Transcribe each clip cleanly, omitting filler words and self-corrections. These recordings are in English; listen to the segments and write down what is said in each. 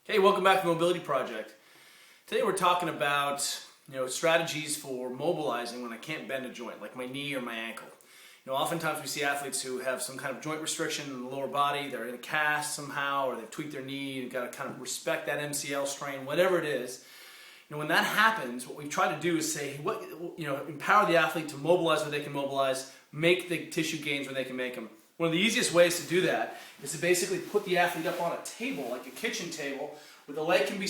Hey, welcome back to the Mobility Project. Today we're talking about strategies for mobilizing when I can't bend a joint, like my knee or my ankle. Oftentimes we see athletes who have some kind of joint restriction in the lower body, they're in a cast somehow, or they've tweaked their knee, you've got to kind of respect that MCL strain, whatever it is. When that happens, what we try to do is say, empower the athlete to mobilize where they can mobilize, make the tissue gains where they can make them. One of the easiest ways to do that is to basically put the athlete up on a table, like a kitchen table, where the leg can be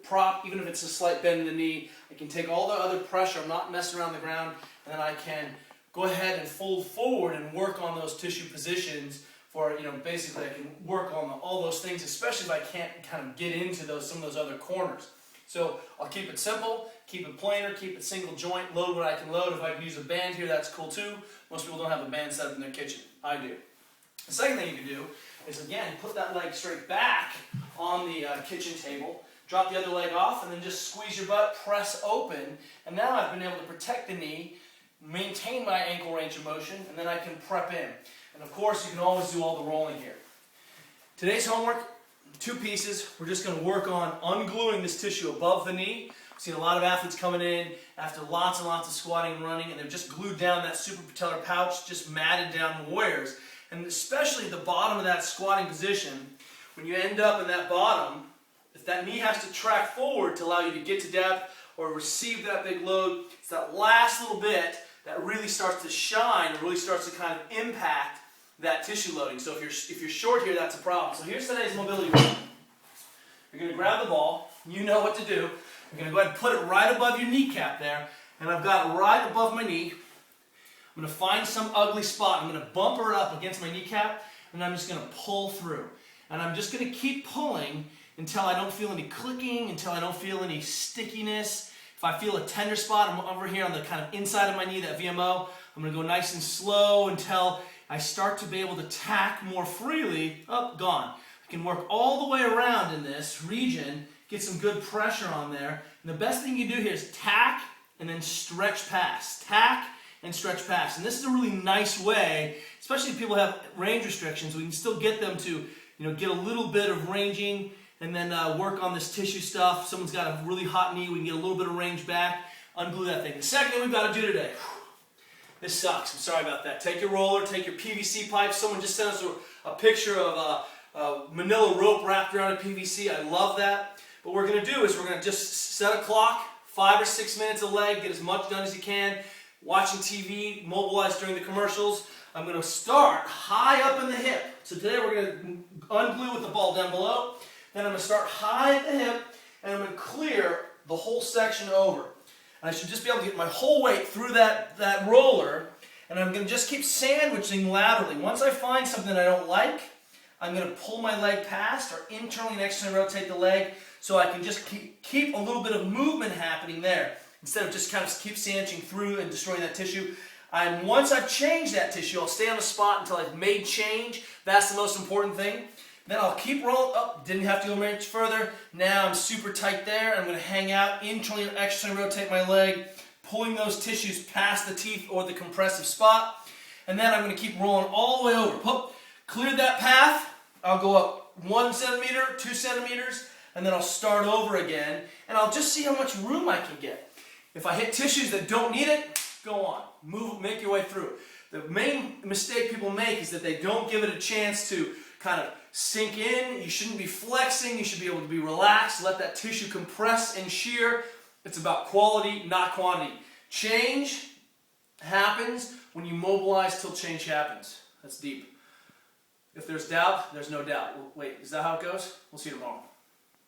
propped, even if it's a slight bend in the knee. I can take all the other pressure, I'm not messing around the ground, and then I can go ahead and fold forward and work on those tissue positions for, basically I can work on all those things, especially if I can't kind of get into some of those other corners. So I'll keep it simple, keep it planar, keep it single joint, load what I can load. If I can use a band here, that's cool too. Most people don't have a band set up in their kitchen. I do. The second thing you can do is, again, put that leg straight back on the kitchen table, drop the other leg off, and then just squeeze your butt, press open, and now I've been able to protect the knee, maintain my ankle range of motion, and then I can prep in. And of course, you can always do all the rolling here. Today's homework, 2 pieces. We're just going to work on ungluing this tissue above the knee. I've seen a lot of athletes coming in after lots and lots of squatting and running, and they've just glued down that suprapatellar pouch, just matted down warriors. And especially at the bottom of that squatting position, when you end up in that bottom, if that knee has to track forward to allow you to get to depth or receive that big load, it's that last little bit that really starts to shine and really starts to kind of impact that tissue loading. So if you're short here, that's a problem. So here's today's mobility work. You're going to grab the ball. You know what to do. You're going to go ahead and put it right above your kneecap there. And I've got it right above my knee. I'm going to find some ugly spot. I'm going to bumper it up against my kneecap, and I'm just going to pull through. And I'm just going to keep pulling until I don't feel any clicking, until I don't feel any stickiness. If I feel a tender spot, I'm over here on the kind of inside of my knee, that VMO. I'm going to go nice and slow until I start to be able to tack more freely. Oh, gone. I can work all the way around in this region, get some good pressure on there. And the best thing you do here is tack and then stretch past. Tack and stretch past. And this is a really nice way, especially if people have range restrictions, we can still get them to get a little bit of ranging and then work on this tissue stuff. If someone's got a really hot knee, we can get a little bit of range back, unglue that thing. The second thing we've got to do today, this sucks, I'm sorry about that. Take your roller, take your PVC pipe. Someone just sent us a picture of a manila rope wrapped around a PVC. I love that. What we're going to do is we're going to just set a clock, 5 or 6 minutes a leg, get as much done as you can. Watching TV, mobilize during the commercials. I'm going to start high up in the hip. So today we're going to unglue with the ball down below. Then I'm going to start high at the hip, and I'm going to clear the whole section over. And I should just be able to get my whole weight through that roller, and I'm going to just keep sandwiching laterally. Once I find something I don't like, I'm going to pull my leg past or internally and externally rotate the leg so I can just keep a little bit of movement happening there, instead of just kind of keep sandwiching through and destroying that tissue. And once I've changed that tissue, I'll stay on the spot until I've made change. That's the most important thing. Then I'll keep rolling up. Didn't have to go much further. Now I'm super tight there. I'm going to hang out, internally and externally rotate my leg, pulling those tissues past the teeth or the compressive spot. And then I'm going to keep rolling all the way over. Pop, cleared that path. I'll go up 1 centimeter, 2 centimeters, and then I'll start over again. And I'll just see how much room I can get. If I hit tissues that don't need it, go on. Move, make your way through. The main mistake people make is that they don't give it a chance to kind of sink in. You shouldn't be flexing. You should be able to be relaxed. Let that tissue compress and shear. It's about quality, not quantity. Change happens when you mobilize till change happens. That's deep. If there's doubt, there's no doubt. Wait, is that how it goes? We'll see you tomorrow.